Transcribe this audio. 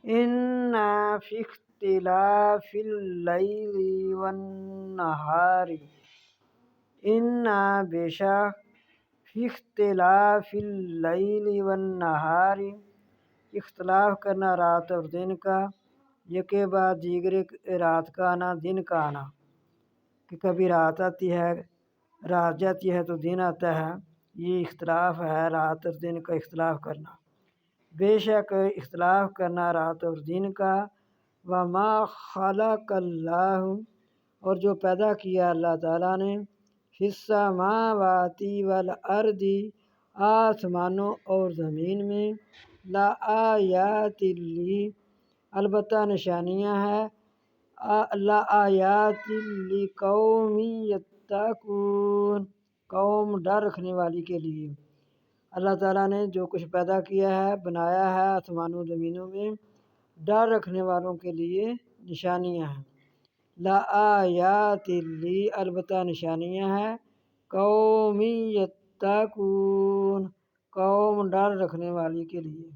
ان فی اختلاف اللیل والنہار، ان بے شک فی اختلاف اللیل والنہار، اختلاف کرنا رات اور دن کا، یکے بعد دیگرے رات کا آنا دن کا آنا، کہ کبھی رات آتی ہے رات جاتی ہے تو دن آتا ہے، یہ اختلاف ہے رات اور دن کا اختلاف کرنا۔ بے شک اختلاف کرنا رات اور دن کا، وما خلق اللہ، اور جو پیدا کیا اللہ تعالیٰ نے، فی السماوات والارض، آسمانوں اور زمین میں، لآیات لی، البتہ نشانیاں ہیں، لآیات لقوم یتقون، قوم ڈر رکھنے والی کے لیے۔ اللہ تعالیٰ نے جو کچھ پیدا کیا ہے بنایا ہے آسمانوں زمینوں میں، ڈر رکھنے والوں کے لیے نشانیاں ہیں۔ لآیات لی، البتہ نشانیاں ہیں، قوم یتقون، قوم ڈر رکھنے والی کے لیے۔